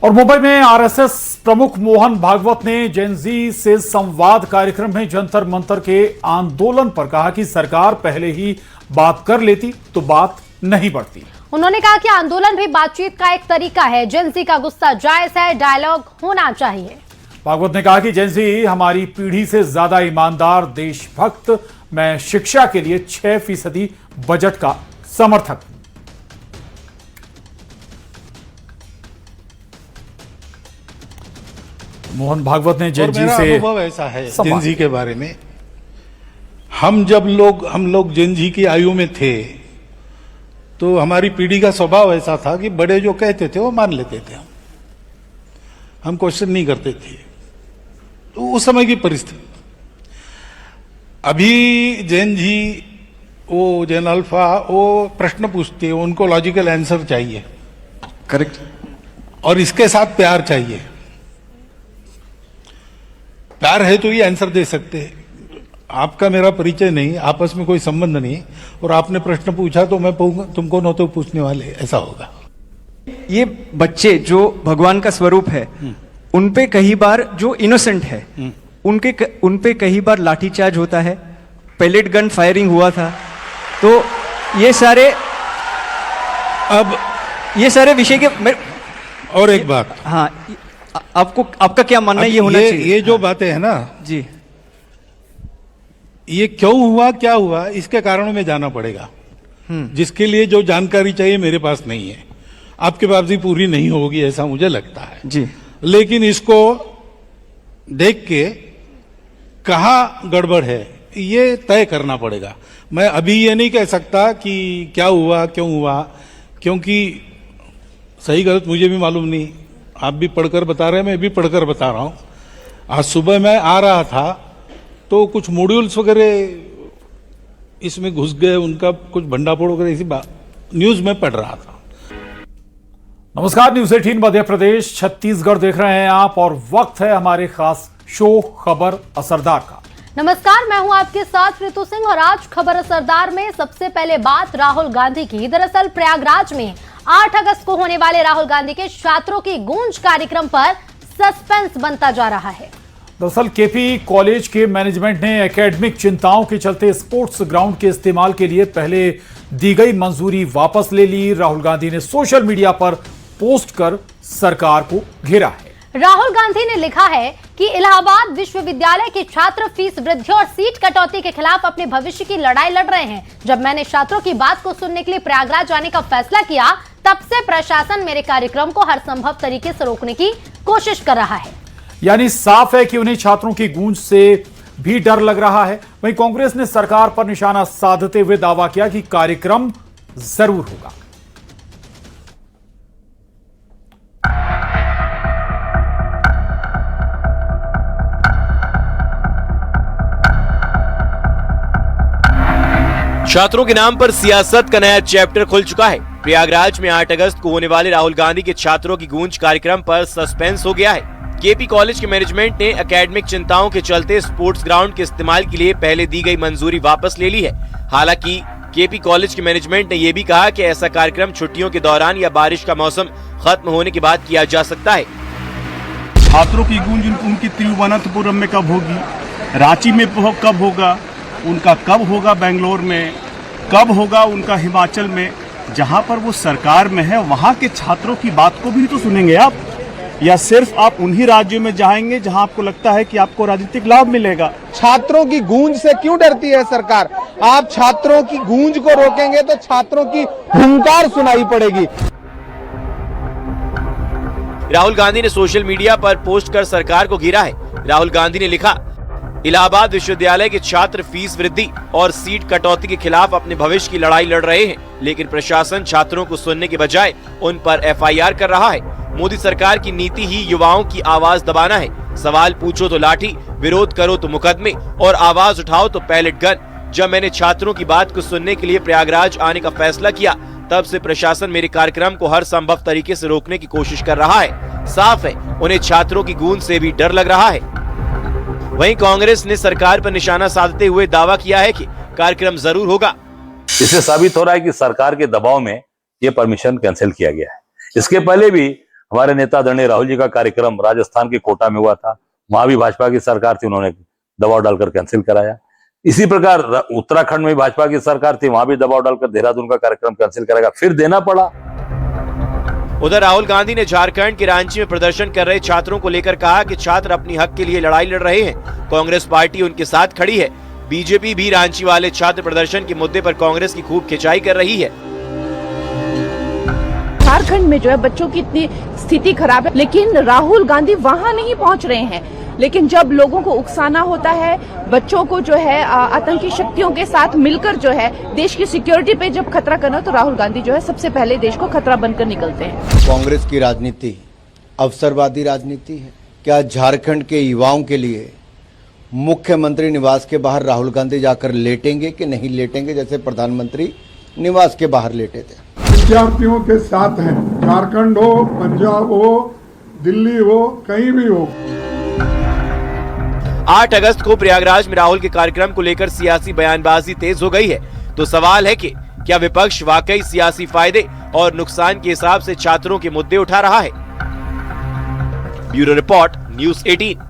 और मुंबई में आरएसएस प्रमुख मोहन भागवत ने जेनजी से संवाद कार्यक्रम में जंतर मंतर के आंदोलन पर कहा कि सरकार पहले ही बात कर लेती तो बात नहीं बढ़ती। उन्होंने कहा कि आंदोलन भी बातचीत का एक तरीका है, जेनजी का गुस्सा जायज है, डायलॉग होना चाहिए। भागवत ने कहा कि जेनजी हमारी पीढ़ी से ज्यादा ईमानदार, देशभक्त। मैं शिक्षा के लिए 6% बजट का समर्थक हूं। मोहन भागवत ने जेनजी से अनुभव ऐसा है जेनजी के बारे में। हम लोग जेनजी की आयु में थे तो हमारी पीढ़ी का स्वभाव ऐसा था कि बड़े जो कहते थे वो मान लेते थे, हम क्वेश्चन नहीं करते थे। तो उस समय की परिस्थिति। अभी जेनजी वो जेन अल्फा वो प्रश्न पूछते हैं, उनको लॉजिकल आंसर चाहिए, करेक्ट, और इसके साथ प्यार चाहिए। प्यार है तो ये आंसर दे सकते हैं। आपका मेरा परिचय नहीं, आपस में कोई संबंध नहीं, और आपने प्रश्न पूछा तो मैं तुमको न तो पूछने वाले, ऐसा होगा। ये बच्चे जो भगवान का स्वरूप है, उनपे कई बार जो इनोसेंट है उनपे कई बार लाठीचार्ज होता है, पेलेट गन फायरिंग हुआ था। तो ये सारे विषय के और एक बात, हाँ, आपका क्या मानना है? ये होना चाहिए। ये जो बातें है ना जी, ये क्यों हुआ, क्या हुआ, इसके कारणों में जाना पड़ेगा, जिसके लिए जो जानकारी चाहिए मेरे पास नहीं है। आपके पास भी पूरी नहीं होगी ऐसा मुझे लगता है जी। लेकिन इसको देख के कहाँ गड़बड़ है ये तय करना पड़ेगा। मैं अभी ये नहीं कह सकता कि क्या हुआ, क्यों हुआ, क्योंकि सही गलत मुझे भी मालूम नहीं। आप भी पढ़कर बता रहे हैं, मैं भी पढ़कर बता रहा हूँ। आज सुबह मैं आ रहा था तो कुछ मॉड्यूल्स वगैरह इसमें घुस गए, उनका कुछ भंडाफोड़ वगैरह इसी न्यूज में पढ़ रहा था। नमस्कार, न्यूज़ 18 मध्य प्रदेश छत्तीसगढ़ देख रहे हैं आप, और वक्त है हमारे खास शो खबर असरदार का। नमस्कार, मैं हूं आपके साथ ऋतु सिंह, और आज खबर असरदार में सबसे पहले बात राहुल गांधी की। दरअसल प्रयागराज में 8 अगस्त को होने वाले राहुल गांधी के छात्रों की गूंज कार्यक्रम पर सस्पेंस बनता जा रहा है। दरअसल केपी कॉलेज के मैनेजमेंट ने एकेडमिक चिंताओं के चलते स्पोर्ट्स ग्राउंड के इस्तेमाल के लिए पहले दी गई मंजूरी वापस ले ली। राहुल गांधी ने सोशल मीडिया पर पोस्ट कर सरकार को घेरा है। राहुल गांधी ने लिखा है कि इलाहाबाद विश्वविद्यालय के छात्र फीस वृद्धि और सीट कटौती के खिलाफ अपने भविष्य की लड़ाई लड़ रहे हैं। जब मैंने छात्रों की बात को सुनने के लिए प्रयागराज जाने का फैसला किया, तब से प्रशासन मेरे कार्यक्रम को हर संभव तरीके से रोकने की कोशिश कर रहा है। यानी साफ है कि उन्हें छात्रों की गूंज से भी डर लग रहा है। वहीं कांग्रेस ने सरकार पर निशाना साधते हुए दावा किया कि कार्यक्रम जरूर होगा। छात्रों के नाम पर सियासत का नया चैप्टर खुल चुका है। प्रयागराज में 8 अगस्त को होने वाले राहुल गांधी के छात्रों की गूंज कार्यक्रम पर सस्पेंस हो गया है। केपी कॉलेज के मैनेजमेंट ने एकेडमिक चिंताओं के चलते स्पोर्ट्स ग्राउंड के इस्तेमाल के लिए पहले दी गई मंजूरी वापस ले ली है। हालांकि केपी कॉलेज के मैनेजमेंट ने यह भी कहा कि ऐसा कार्यक्रम छुट्टियों के दौरान या बारिश का मौसम खत्म होने के बाद किया जा सकता है। छात्रों की गूंज उनकी तिरुवनंतपुरम में कब होगी, रांची में कब होगा, उनका कब होगा बेंगलोर में, कब होगा उनका हिमाचल में, जहां पर वो सरकार में है वहां के छात्रों की बात को भी तो सुनेंगे आप, या सिर्फ आप उन्हीं राज्यों में जाएंगे जहां आपको लगता है कि आपको राजनीतिक लाभ मिलेगा। छात्रों की गूंज से क्यों डरती है सरकार? आप छात्रों की गूंज को रोकेंगे तो छात्रों की हुंकार सुनाई पड़ेगी। राहुल गांधी ने सोशल मीडिया पर पोस्ट कर सरकार को घेरा है। राहुल गांधी ने लिखा, इलाहाबाद विश्वविद्यालय के छात्र फीस वृद्धि और सीट कटौती के खिलाफ अपने भविष्य की लड़ाई लड़ रहे हैं, लेकिन प्रशासन छात्रों को सुनने के बजाय उन पर एफआईआर कर रहा है। मोदी सरकार की नीति ही युवाओं की आवाज दबाना है। सवाल पूछो तो लाठी, विरोध करो तो मुकदमे और आवाज उठाओ तो पैलेट गन। जब मैंने छात्रों की बात को सुनने के लिए प्रयागराज आने का फैसला किया, तब से प्रशासन मेरे कार्यक्रम को हर संभव तरीके से रोकने की कोशिश कर रहा है। साफ है, उन्हें छात्रों की गूंज से भी डर लग रहा है। वहीं कांग्रेस ने सरकार पर निशाना साधते हुए दावा किया है कि कार्यक्रम जरूर होगा। इससे साबित हो रहा है कि सरकार के दबाव में यह परमिशन कैंसिल किया गया है। इसके पहले भी हमारे नेता आदरणीय राहुल जी का कार्यक्रम राजस्थान के कोटा में हुआ था, वहां भी भाजपा की सरकार थी, उन्होंने दबाव डालकर कैंसिल कराया। इसी प्रकार उत्तराखंड में भाजपा की सरकार थी, वहां भी दबाव डालकर देहरादून का कार्यक्रम कैंसिल कराया, फिर देना पड़ा। उधर राहुल गांधी ने झारखंड के रांची में प्रदर्शन कर रहे छात्रों को लेकर कहा कि छात्र अपनी हक के लिए लड़ाई लड़ रहे हैं, कांग्रेस पार्टी उनके साथ खड़ी है। बीजेपी भी रांची वाले छात्र प्रदर्शन के मुद्दे पर कांग्रेस की खूब खिंचाई कर रही है। झारखंड में जो है बच्चों की इतनी स्थिति खराब है, लेकिन राहुल गांधी वहां नहीं पहुंच रहे हैं। लेकिन जब लोगों को उकसाना होता है, बच्चों को जो है आतंकी शक्तियों के साथ मिलकर जो है देश की सिक्योरिटी पे जब खतरा करना, तो राहुल गांधी जो है सबसे पहले देश को खतरा बनकर निकलते हैं। कांग्रेस की राजनीति अवसरवादी राजनीति है। क्या झारखंड के युवाओं के लिए मुख्यमंत्री निवास के बाहर राहुल गांधी जाकर लेटेंगे कि नहीं लेटेंगे, जैसे प्रधानमंत्री निवास के बाहर लेटे थे? विद्यार्थियों के साथ हैं, झारखंड हो, पंजाब हो, दिल्ली हो, कहीं भी हो। 8 अगस्त को प्रयागराज में राहुल के कार्यक्रम को लेकर सियासी बयानबाजी तेज हो गई है, तो सवाल है कि क्या विपक्ष वाकई सियासी फायदे और नुकसान के हिसाब से छात्रों के मुद्दे उठा रहा है? Bureau report, news 18।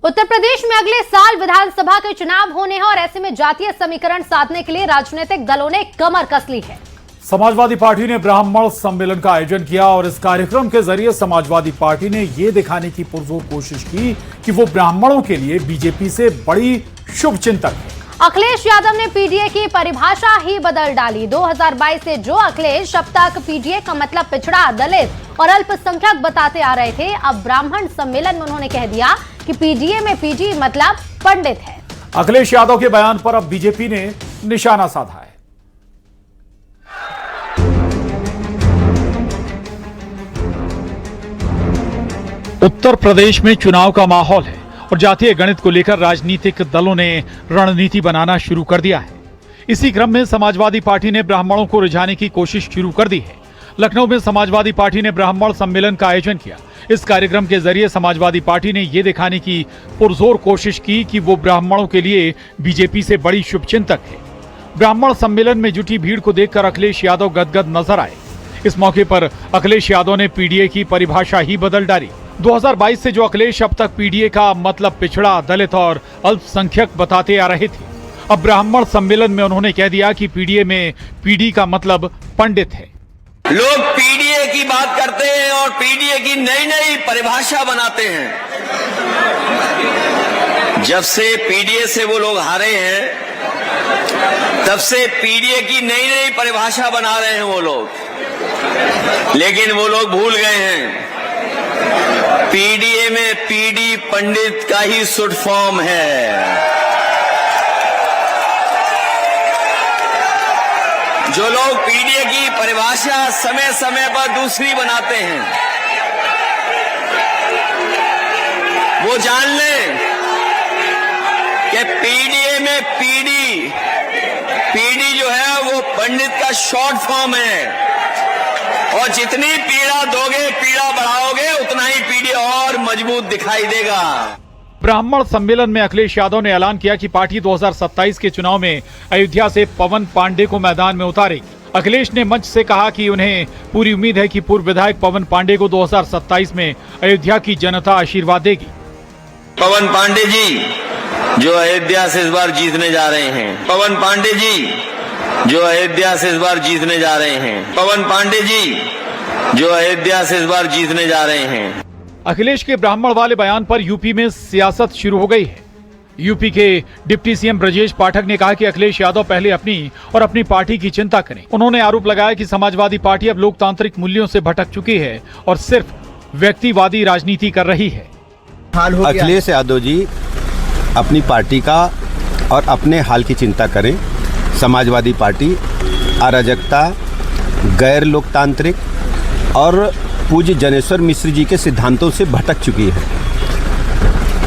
Uttar Pradesh में अगले साल विधानसभा के चुनाव होने हैं और ऐसे में जातीय समीकरण साधने के लिए राजनीतिक दलों ने कमर कस ली है। समाजवादी पार्टी ने ब्राह्मण सम्मेलन का आयोजन किया और इस कार्यक्रम के जरिए समाजवादी पार्टी ने यह दिखाने की पुरजोर कोशिश की कि वो ब्राह्मणों के लिए बीजेपी से बड़ी शुभचिंतक है। अखिलेश यादव ने पीडीए की परिभाषा ही बदल डाली। 2022 से जो अखिलेश अब तक पीडीए का मतलब पिछड़ा, दलित और अल्पसंख्यक बताते आ रहे थे, अब ब्राह्मण सम्मेलन में उन्होंने कह दिया कि पीडीए में पीडी मतलब पंडित है। अखिलेश यादव के बयान पर अब बीजेपी ने निशाना साधा है। उत्तर प्रदेश में चुनाव का माहौल है और जातीय गणित को लेकर राजनीतिक दलों ने रणनीति बनाना शुरू कर दिया है। इसी क्रम में समाजवादी पार्टी ने ब्राह्मणों को रिझाने की कोशिश शुरू कर दी है। लखनऊ में समाजवादी पार्टी ने ब्राह्मण सम्मेलन का आयोजन किया। इस कार्यक्रम के जरिए समाजवादी पार्टी ने यह दिखाने की पुरजोर कोशिश की कि वो ब्राह्मणों के लिए बीजेपी से बड़ी शुभचिंतक है। ब्राह्मण सम्मेलन में जुटी भीड़ को देखकर अखिलेश यादव गदगद नजर आए। इस मौके पर अखिलेश यादव ने पीडीए की परिभाषा ही बदल डाली। 2022 से जो अखिलेश अब तक पीडीए का मतलब पिछड़ा, दलित और अल्पसंख्यक बताते आ रहे थे, अब ब्राह्मण सम्मेलन में उन्होंने कह दिया कि पीडीए में पीडी का मतलब पंडित है। लोग पीडीए की बात करते हैं और पीडीए की नई नई परिभाषा बनाते हैं। जब से पीडीए से वो लोग हारे हैं, तब से पीडीए की नई नई परिभाषा बना रहे हैं वो लोग। लेकिन वो लोग भूल गए हैं, पीडीए में पीडी पंडित का ही शुड फॉर्म है। जो लोग पीडीए की परिभाषा समय समय पर दूसरी बनाते हैं, वो जान लें कि पीडीए में पीडी जो है वो पंडित का शॉर्ट फॉर्म है। और जितनी पीड़ा दोगे, पीड़ा बढ़ाओगे, उतना ही पीडी और मजबूत दिखाई देगा। ब्राह्मण सम्मेलन में अखिलेश यादव ने ऐलान किया कि पार्टी 2027 के चुनाव में अयोध्या से पवन पांडे को मैदान में उतारेगी। अखिलेश ने मंच से कहा कि उन्हें पूरी उम्मीद है कि पूर्व विधायक पवन पांडे को 2027 में अयोध्या की जनता आशीर्वाद देगी। पवन पांडे जी जो अयोध्या से इस बार जीतने जा रहे हैं, पवन पांडे जी जो अयोध्या से इस बार जीतने जा रहे हैं, पवन पांडे जी जो अयोध्या से इस बार जीतने जा रहे हैं। अखिलेश के ब्राह्मण वाले बयान पर यूपी में सियासत शुरू हो गई है। यूपी के डिप्टी सीएम ब्रजेश पाठक ने कहा कि अखिलेश यादव पहले अपनी और अपनी पार्टी की चिंता करें। उन्होंने आरोप लगाया कि समाजवादी पार्टी अब लोकतांत्रिक मूल्यों से भटक चुकी है और सिर्फ व्यक्तिवादी राजनीति कर रही है। अखिलेश यादव जी अपनी पार्टी का और अपने हाल की चिंता करें। समाजवादी पार्टी अराजकता, गैर लोकतांत्रिक और पूज्य जनेश्वर मिश्र जी के सिद्धांतों से भटक चुकी है।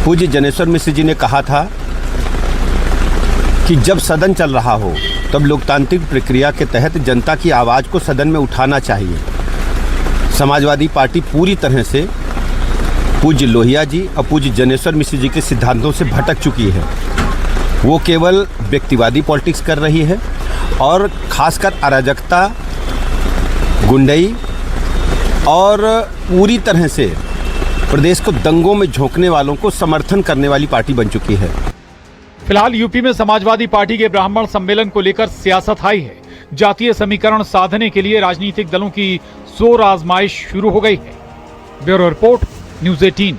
पूज्य जनेश्वर मिश्र जी ने कहा था कि जब सदन चल रहा हो तब लोकतांत्रिक प्रक्रिया के तहत जनता की आवाज़ को सदन में उठाना चाहिए। समाजवादी पार्टी पूरी तरह से पूज्य लोहिया जी और पूज्य जनेश्वर मिश्र जी के सिद्धांतों से भटक चुकी है। वो केवल व्यक्तिवादी पॉलिटिक्स कर रही है और खासकर अराजकता, गुंडई और पूरी तरह से प्रदेश को दंगों में झोंकने वालों को समर्थन करने वाली पार्टी बन चुकी है। फिलहाल यूपी में समाजवादी पार्टी के ब्राह्मण सम्मेलन को लेकर सियासत हाई है। जातीय समीकरण साधने के लिए राजनीतिक दलों की जोर आजमाइश शुरू हो गई है। Bureau report, news 18।